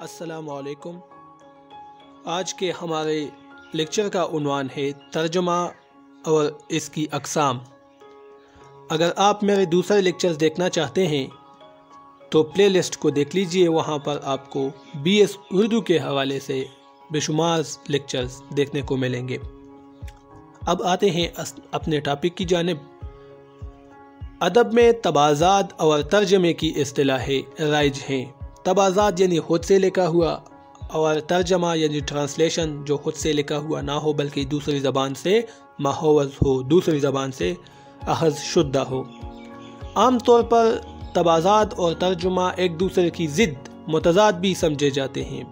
السلام علیکم۔ آج کے ہمارے لیکچر کا عنوان ہے ترجمہ اور اس کی اقسام۔ اگر آپ میرے دوسرے لیکچرز دیکھنا چاہتے ہیں تو پلے لسٹ کو دیکھ لیجئے، وہاں پر آپ کو BS اردو کے حوالے سے بے شمار لیکچرز دیکھنے کو ملیں گے۔ اب آتے ہیں اپنے ٹاپک کی جانب۔ ادب میں تبادلات اور ترجمے کی اصطلاحیں رائج ہیں۔ تبادلات یعنی خود سے لکھا ہوا، اور ترجمہ یعنی ٹرانسلیشن جو خود سے لکھا ہوا نہ ہو بلکہ دوسری زبان سے ماخوذ ہو، دوسری زبان سے اخذ شدہ ہو۔ عام طور پر تبادلات اور ترجمہ ایک دوسرے کی ضد متضاد بھی سمجھے جاتے ہیں۔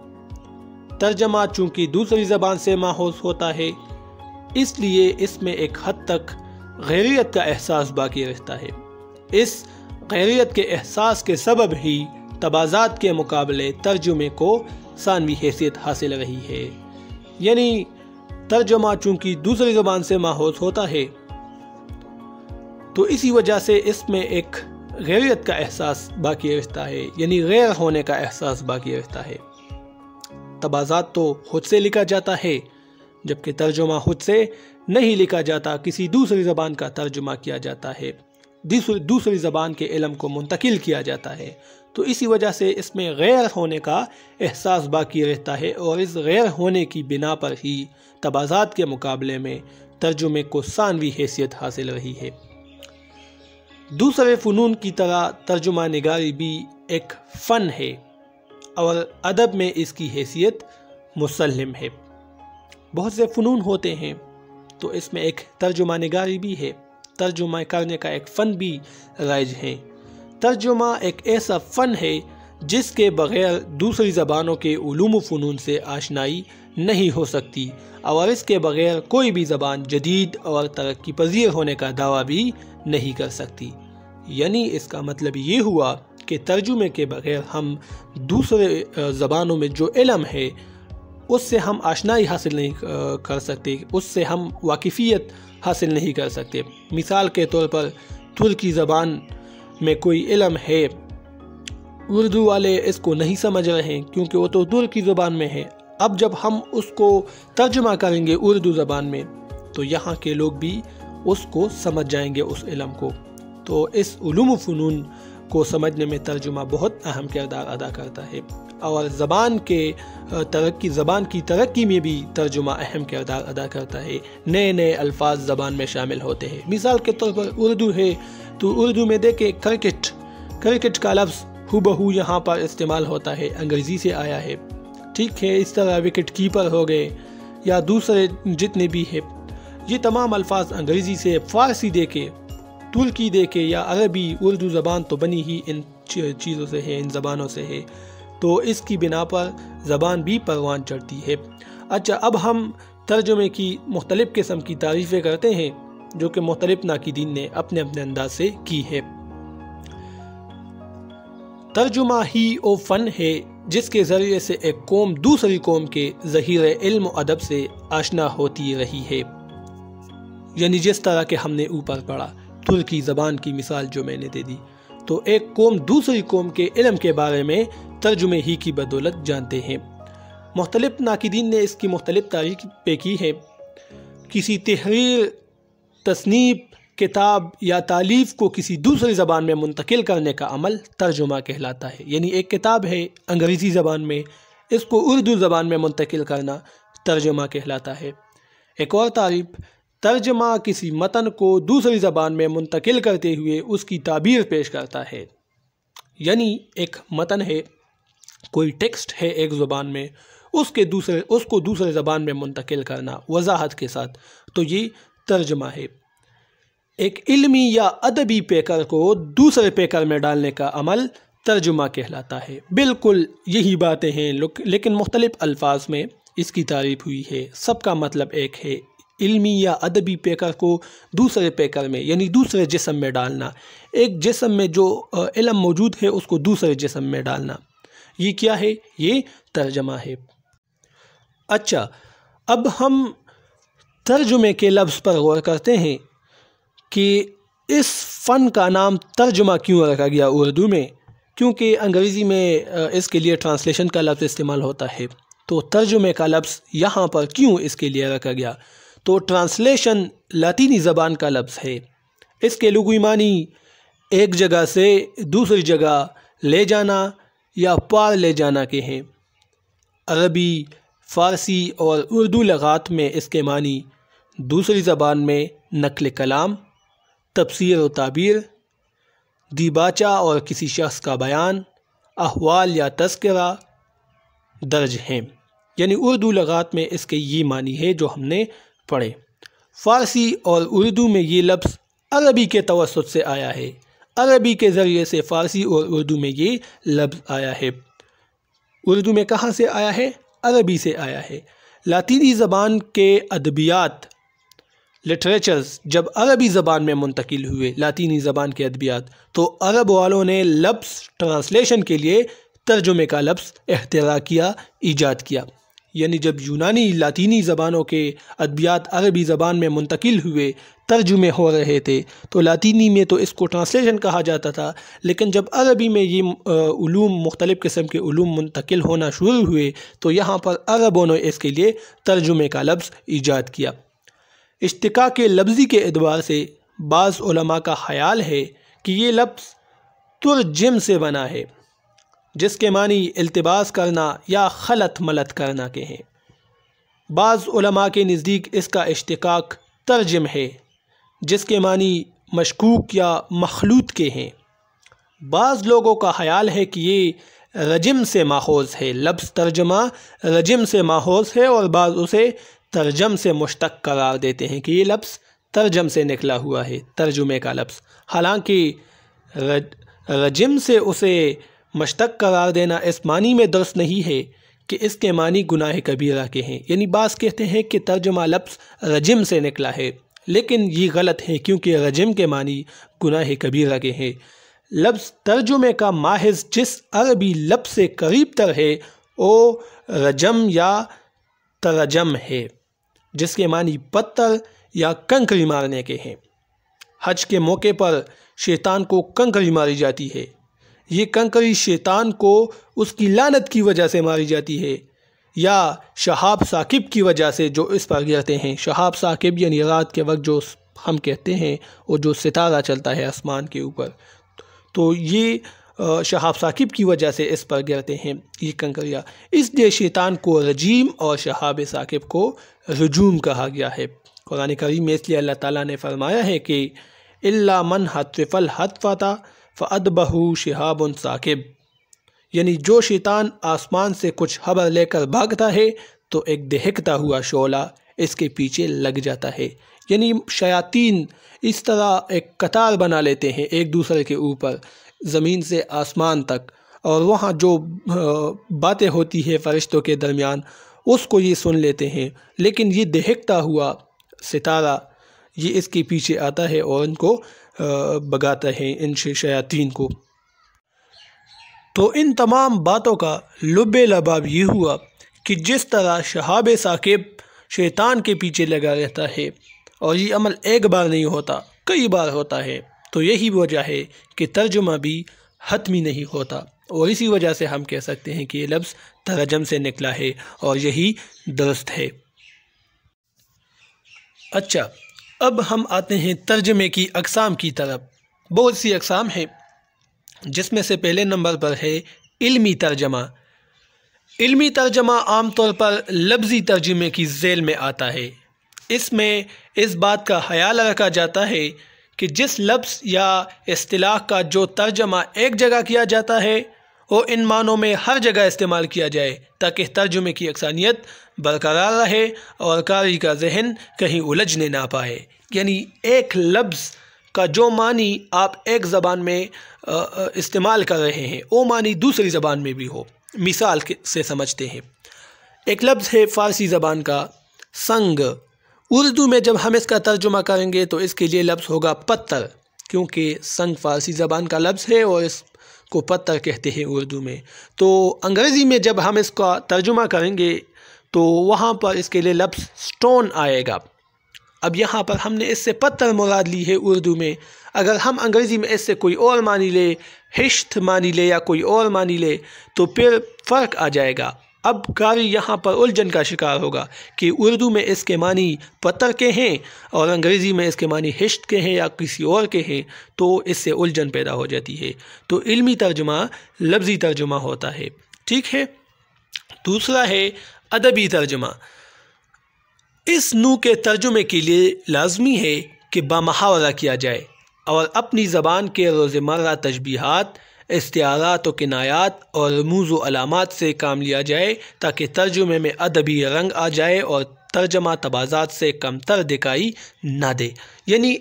ترجمہ چونکہ دوسری زبان سے ماخوذ ہوتا ہے، اس لیے اس میں ایک حد تک غیریت کا احساس باقی رہتا ہے۔ اس غیریت کے احساس کے سبب ہی تبادلات کے مقابلے ترجمے کو ثانوی حیثیت حاصل رہی ہے۔ یعنی ترجمہ چونکہ دوسری زبان سے ماخوذ ہوتا ہے تو اسی وجہ سے اس میں ایک غیریت کا احساس باقی رہتا ہے، یعنی غیر ہونے کا احساس باقی رہتا ہے۔ تبادلات تو خود سے لکھا جاتا ہے، جبکہ ترجمہ خود سے نہیں لکھا جاتا، کسی دوسری زبان کا ترجمہ کیا جاتا ہے، دوسری زبان کے علم کو منتقل کیا جاتا ہے، تو اسی وجہ سے اس میں غیر ہونے کا احساس باقی رہتا ہے، اور اس غیر ہونے کی بنا پر ہی تبادلات کے مقابلے میں ترجمے کو ثانوی حیثیت حاصل رہی ہے۔ دوسرے فنون کی طرح ترجمہ نگاری بھی ایک فن ہے، اور ادب میں اس کی حیثیت مسلم ہے۔ بہت سے فنون ہوتے ہیں تو اس میں ایک ترجمہ نگاری بھی ہے، ترجمہ کرنے کا ایک فن بھی رائج ہے۔ ترجمہ ایک ایسا فن ہے جس کے بغیر دوسری زبانوں کے علوم و فنون سے آشنائی نہیں ہو سکتی، اور اس کے بغیر کوئی بھی زبان جدید اور ترقی پذیر ہونے کا دعویٰ بھی نہیں کر سکتی۔ یعنی اس کا مطلب یہ ہوا کہ ترجمے کے بغیر ہم دوسرے زبانوں میں جو علم ہے اس سے ہم آشنائی حاصل نہیں کر سکتے، اس سے ہم واقفیت حاصل نہیں کر سکتے۔ مثال کے طور پر ترکی زبان میں کوئی علم ہے، اردو والے اس کو نہیں سمجھ رہے ہیں کیونکہ وہ تو ترکی زبان میں ہے۔ اب جب ہم اس کو ترجمہ کریں گے اردو زبان میں تو یہاں کے لوگ بھی اس کو سمجھ جائیں گے، اس علم کو۔ تو اس علوم و فنون کو سمجھنے میں ترجمہ بہت اہم کردار ادا کرتا ہے، اور زبان کی ترقی میں بھی ترجمہ اہم کردار ادا کرتا ہے۔ نئے نئے الفاظ زبان میں شامل ہوتے ہیں۔ مثال کے طور پر اردو ہے تو اردو میں دیکھیں کرکٹ کا لفظ ہو یہاں پر استعمال ہوتا ہے، انگریزی سے آیا ہے، ٹھیک ہے۔ اس طرح وکٹ کیپر ہو گئے یا دوسرے جتنے بھی ہیں، یہ تمام الفاظ انگریزی سے، فارسی دیکھیں، ترکی دیکھیں یا عربی، اردو زبان تو بنی ہی ان چیزوں سے ہے، ان زبانوں سے ہے، تو اس کی بنا پر زبان بھی پروان چڑھتی ہے۔ اچھا، اب ہم ترجمے کی مختلف قسم کی تعریفیں کرتے ہیں جو کہ مختلف ناقدین نے اپنے اپنے انداز سے کی ہے۔ ترجمہ ہی وہ فن ہے جس کے ذریعے سے ایک قوم دوسری قوم کے ذخیرہ علم و ادب سے آشنا ہوتی رہی ہے۔ یعنی جس طرح کہ ہم نے اوپر پڑھا، ترکی زبان کی مثال جو میں نے دے دی، تو ایک قوم دوسری قوم کے علم کے بارے میں ترجمے ہی کی بدولت جانتے ہیں۔ مختلف ناقدین نے اس کی مختلف تعریفیں کی ہے۔ کسی تحریر، تصنیف، کتاب یا تالیف کو کسی دوسری زبان میں منتقل کرنے کا عمل ترجمہ کہلاتا ہے۔ یعنی ایک کتاب ہے انگریزی زبان میں، اس کو اردو زبان میں منتقل کرنا ترجمہ کہلاتا ہے۔ ایک اور تعریف، ترجمہ کسی متن کو دوسری زبان میں منتقل کرتے ہوئے اس کی تعبیر پیش کرتا ہے۔ یعنی ایک متن ہے، کوئی ٹیکسٹ ہے ایک زبان میں، اس کو دوسرے زبان میں منتقل کرنا وضاحت کے ساتھ، تو یہ ترجمہ ہے۔ ایک علمی یا ادبی پیکر کو دوسرے پیکر میں ڈالنے کا عمل ترجمہ کہلاتا ہے۔ بالکل یہی باتیں ہیں، لیکن مختلف الفاظ میں اس کی تعریف ہوئی ہے۔ سب کا مطلب ایک ہے، علمی یا ادبی پیکر کو دوسرے پیکر میں، یعنی دوسرے جسم میں ڈالنا۔ ایک جسم میں جو علم موجود ہے اس کو دوسرے جسم میں ڈالنا، یہ کیا ہے؟ یہ ترجمہ ہے۔ اچھا، اب ہم ترجمے کے لفظ پر غور کرتے ہیں کہ اس فن کا نام ترجمہ کیوں رکھا گیا اردو میں، کیونکہ انگریزی میں اس کے لیے ٹرانسلیشن کا لفظ استعمال ہوتا ہے، تو ترجمے کا لفظ یہاں پر کیوں اس کے لیے رکھا گیا؟ تو ٹرانسلیشن لاطینی زبان کا لفظ ہے، اس کے لغوی معنی ایک جگہ سے دوسری جگہ لے جانا یا پار لے جانا کے ہیں۔ عربی، فارسی اور اردو لغات میں اس کے معنی دوسری زبان میں نقل کلام، تفسیر و تعبیر، دیباچہ اور کسی شخص کا بیان، احوال یا تذکرہ درج ہیں۔ یعنی اردو لغات میں اس کے یہ معنی ہے جو ہم نے پڑھے۔ فارسی اور اردو میں یہ لفظ عربی کے توسط سے آیا ہے، عربی کے ذریعے سے فارسی اور اردو میں یہ لفظ آیا ہے۔ اردو میں کہاں سے آیا ہے؟ عربی سے آیا ہے۔ لاطینی زبان کے ادبیات، لٹریچرز جب عربی زبان میں منتقل ہوئے، لاطینی زبان کے ادبیات، تو عرب والوں نے لفظ ٹرانسلیشن کے لیے ترجمے کا لفظ اختراع کیا، ایجاد کیا۔ یعنی جب یونانی لاطینی زبانوں کے ادبیات عربی زبان میں منتقل ہوئے، ترجمے ہو رہے تھے، تو لاطینی میں تو اس کو ٹرانسلیشن کہا جاتا تھا، لیکن جب عربی میں یہ علوم، مختلف قسم کے علوم منتقل ہونا شروع ہوئے تو یہاں پر عربوں نے اس کے لیے ترجمے کا لفظ ایجاد کیا۔ اشتقاق لفظی کے اعتبار سے بعض علماء کا خیال ہے کہ یہ لفظ ترجم سے بنا ہے، جس کے معنی التباس کرنا یا خلط ملط کرنا کے ہیں۔ بعض علماء کے نزدیک اس کا اشتقاق ترجم ہے، جس کے معنی مشکوک یا مخلوط کے ہیں۔ بعض لوگوں کا خیال ہے کہ یہ رجم سے ماخوذ ہے، لفظ ترجمہ رجم سے ماخوذ ہے، اور بعض اسے ترجم سے مشتق قرار دیتے ہیں کہ یہ لفظ ترجم سے نکلا ہوا ہے، ترجمے کا لفظ۔ حالانکہ رجم سے اسے مشتق قرار دینا اس معنی میں درست نہیں ہے کہ اس کے معنی گناہ کبیرہ کے ہیں۔ یعنی بعض کہتے ہیں کہ ترجمہ لفظ رجم سے نکلا ہے، لیکن یہ غلط ہے کیونکہ رجم کے معنی گناہ کبیرہ کے ہیں۔ لفظ ترجمے کا ماخذ جس عربی لفظ سے قریب تر ہے وہ رجم یا ترجم ہے، جس کے معنی پتھر یا کنکری مارنے کے ہیں۔ حج کے موقع پر شیطان کو کنکری ماری جاتی ہے، یہ کنکری شیطان کو اس کی لعنت کی وجہ سے ماری جاتی ہے، یا شہاب ثاقب کی وجہ سے جو اس پر گرتے ہیں۔ شہاب ثاقب یعنی رات کے وقت جو ہم کہتے ہیں وہ جو ستارہ چلتا ہے آسمان کے اوپر، تو یہ شہاب ثاقب کی وجہ سے اس پر گرتے ہیں یہ کنکریاں، اس لیے شیطان کو رجیم اور شہاب ثاقب کو رجوم کہا گیا ہے۔ قرآن کریم میں اس لیے اللہ تعالیٰ نے فرمایا ہے کہ الا من حتف الحتفۃ فأتبعہ شہاب ثاقب، یعنی جو شیطان آسمان سے کچھ خبر لے کر بھاگتا ہے تو ایک دہکتا ہوا شعلہ اس کے پیچھے لگ جاتا ہے۔ یعنی شیاطین اس طرح ایک قطار بنا لیتے ہیں ایک دوسرے کے اوپر، زمین سے آسمان تک، اور وہاں جو باتیں ہوتی ہے فرشتوں کے درمیان اس کو یہ سن لیتے ہیں، لیکن یہ دہکتا ہوا ستارہ یہ اس کے پیچھے آتا ہے اور ان کو بگاتا ہے، ان شیاطین کو۔ تو ان تمام باتوں کا لب لباب یہ ہوا کہ جس طرح شہاب ثاقب شیطان کے پیچھے لگا رہتا ہے، اور یہ عمل ایک بار نہیں ہوتا، کئی بار ہوتا ہے، تو یہی وجہ ہے کہ ترجمہ بھی حتمی نہیں ہوتا، اور اسی وجہ سے ہم کہہ سکتے ہیں کہ یہ لفظ ترجم سے نکلا ہے، اور یہی درست ہے۔ اچھا، اب ہم آتے ہیں ترجمے کی اقسام کی طرف۔ بہت سی اقسام ہیں، جس میں سے پہلے نمبر پر ہے علمی ترجمہ۔ علمی ترجمہ عام طور پر لفظی ترجمے کی ذیل میں آتا ہے۔ اس میں اس بات کا خیال رکھا جاتا ہے کہ جس لفظ یا اصطلاح کا جو ترجمہ ایک جگہ کیا جاتا ہے وہ ان معنوں میں ہر جگہ استعمال کیا جائے، تاکہ ترجمے کی یکسانیت برقرار رہے اور قاری کا ذہن کہیں الجھنے نہ پائے۔ یعنی ایک لفظ کا جو معنی آپ ایک زبان میں استعمال کر رہے ہیں وہ معنی دوسری زبان میں بھی ہو۔ مثال سے سمجھتے ہیں، ایک لفظ ہے فارسی زبان کا سنگ، اردو میں جب ہم اس کا ترجمہ کریں گے تو اس کے لیے لفظ ہوگا پتھر، کیونکہ سنگ فارسی زبان کا لفظ ہے اور اس کو پتھر کہتے ہیں اردو میں۔ تو انگریزی میں جب ہم اس کا ترجمہ کریں گے تو وہاں پر اس کے لیے لفظ سٹون آئے گا۔ اب یہاں پر ہم نے اس سے پتھر مراد لی ہے اردو میں، اگر ہم انگریزی میں اس سے کوئی اور معنی لے، ہشت معنی لے یا کوئی اور معنی لے تو پھر فرق آ جائے گا۔ اب قاری یہاں پر الجھن کا شکار ہوگا کہ اردو میں اس کے معنی پتھر کے ہیں اور انگریزی میں اس کے معنی ہشت کے ہیں یا کسی اور کے ہیں، تو اس سے الجھن پیدا ہو جاتی ہے۔ تو علمی ترجمہ لفظی ترجمہ ہوتا ہے، ٹھیک ہے۔ دوسرا ہے ادبی ترجمہ۔ اس نوع کے ترجمے کے لیے لازمی ہے کہ بامحاورہ کیا جائے اور اپنی زبان کے روزمرہ تشبیہات، استعارات و کنایات اور رموز و علامات سے کام لیا جائے تاکہ ترجمے میں ادبی رنگ آ جائے اور ترجمہ تبازات سے کم تر دکھائی نہ دے۔ یعنی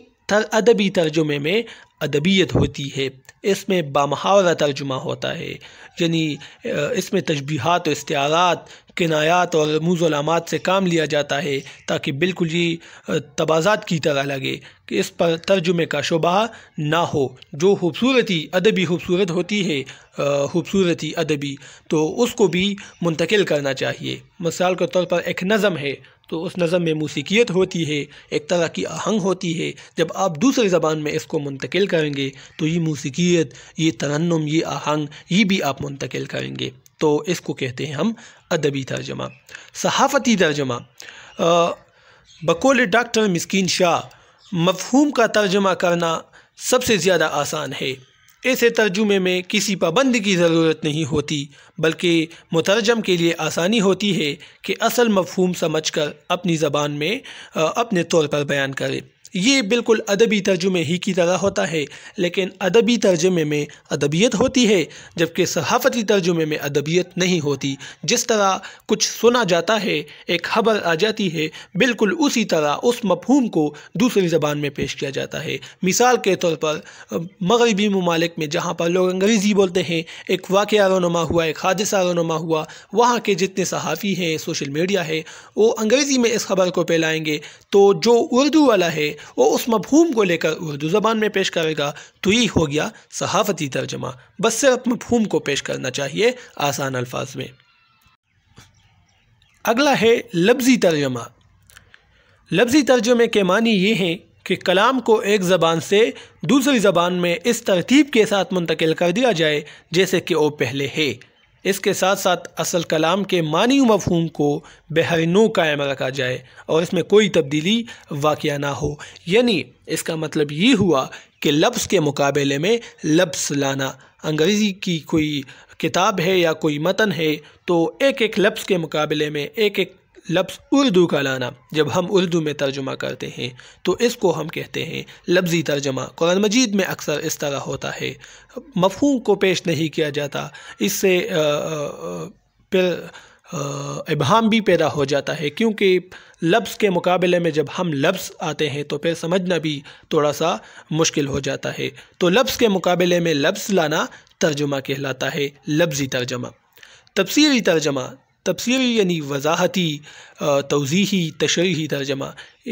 ادبی ترجمے میں ادبیت ہوتی ہے، اس میں بامحاورہ ترجمہ ہوتا ہے، یعنی اس میں تشبیہات و استعارات، کنایات اور رموز و علامات سے کام لیا جاتا ہے تاکہ بالکل یہ تبازات کی طرح لگے کہ اس پر ترجمے کا شبہ نہ ہو۔ جو خوبصورتی ادبی خوبصورت ہوتی ہے، خوبصورتی ادبی، تو اس کو بھی منتقل کرنا چاہیے۔ مثال کے طور پر ایک نظم ہے تو اس نظم میں موسیقیت ہوتی ہے، ایک طرح کی آہنگ ہوتی ہے۔ جب آپ دوسری زبان میں اس کو منتقل کریں گے تو یہ موسیقیت، یہ ترنم، یہ آہنگ، یہ بھی آپ منتقل کریں گے، تو اس کو کہتے ہیں ہم ادبی ترجمہ۔ صحافتی ترجمہ بقول ڈاکٹر مسکین شاہ، مفہوم کا ترجمہ کرنا سب سے زیادہ آسان ہے۔ ایسے ترجمے میں کسی پابندی کی ضرورت نہیں ہوتی، بلکہ مترجم کے لیے آسانی ہوتی ہے کہ اصل مفہوم سمجھ کر اپنی زبان میں اپنے طور پر بیان کرے۔ یہ بالکل ادبی ترجمے ہی کی طرح ہوتا ہے، لیکن ادبی ترجمے میں ادبیت ہوتی ہے جبکہ صحافتی ترجمے میں ادبیت نہیں ہوتی۔ جس طرح کچھ سنا جاتا ہے، ایک خبر آ جاتی ہے، بالکل اسی طرح اس مفہوم کو دوسری زبان میں پیش کیا جاتا ہے۔ مثال کے طور پر مغربی ممالک میں جہاں پر لوگ انگریزی بولتے ہیں، ایک واقعہ رونما ہوا، ایک حادثہ رونما ہوا، وہاں کے جتنے صحافی ہیں، سوشل میڈیا ہے، وہ انگریزی میں اس خبر کو پھیلائیں گے، تو جو اردو والا ہے وہ اس مفہوم کو لے کر اردو زبان میں پیش کرے گا، تو یہ ہو گیا صحافتی ترجمہ۔ بس صرف مفہوم کو پیش کرنا چاہیے آسان الفاظ میں۔ اگلا ہے لفظی ترجمہ۔ لفظی ترجمے کے معنی یہ ہیں کہ کلام کو ایک زبان سے دوسری زبان میں اس ترتیب کے ساتھ منتقل کر دیا جائے جیسے کہ وہ پہلے ہے۔ اس کے ساتھ ساتھ اصل کلام کے معنی و مفہوم کو بہر نو قائم رکھا جائے اور اس میں کوئی تبدیلی واقع نہ ہو۔ یعنی اس کا مطلب یہ ہوا کہ لفظ کے مقابلے میں لفظ لانا۔ انگریزی کی کوئی کتاب ہے یا کوئی متن ہے تو ایک ایک لفظ کے مقابلے میں ایک ایک لفظ اردو کا لانا جب ہم اردو میں ترجمہ کرتے ہیں تو اس کو ہم کہتے ہیں لفظی ترجمہ۔ قرآن مجید میں اکثر اس طرح ہوتا ہے، مفہوم کو پیش نہیں کیا جاتا، اس سے پھر ابہام بھی پیدا ہو جاتا ہے، کیونکہ لفظ کے مقابلے میں جب ہم لفظ آتے ہیں تو پھر سمجھنا بھی تھوڑا سا مشکل ہو جاتا ہے۔ تو لفظ کے مقابلے میں لفظ لانا ترجمہ کہلاتا ہے، لفظی ترجمہ۔ تفسیری ترجمہ، تفسیری یعنی وضاحتی، توضیحی، تشریحی ترجمہ۔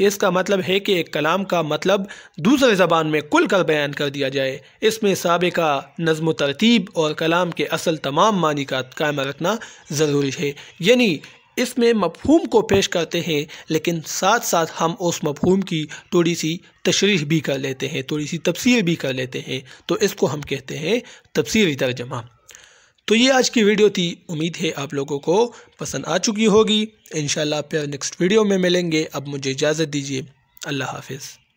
اس کا مطلب ہے کہ ایک کلام کا مطلب دوسرے زبان میں کھل کر بیان کر دیا جائے۔ اس میں سابقہ نظم و ترتیب اور کلام کے اصل تمام معنی کا قائم رکھنا ضروری ہے۔ یعنی اس میں مفہوم کو پیش کرتے ہیں لیکن ساتھ ساتھ ہم اس مفہوم کی تھوڑی سی تشریح بھی کر لیتے ہیں، تھوڑی سی تفسیر بھی کر لیتے ہیں، تو اس کو ہم کہتے ہیں تفسیری ترجمہ۔ تو یہ آج کی ویڈیو تھی، امید ہے آپ لوگوں کو پسند آ چکی ہوگی۔ انشاءاللہ پھر نیکسٹ ویڈیو میں ملیں گے۔ اب مجھے اجازت دیجیے، اللہ حافظ۔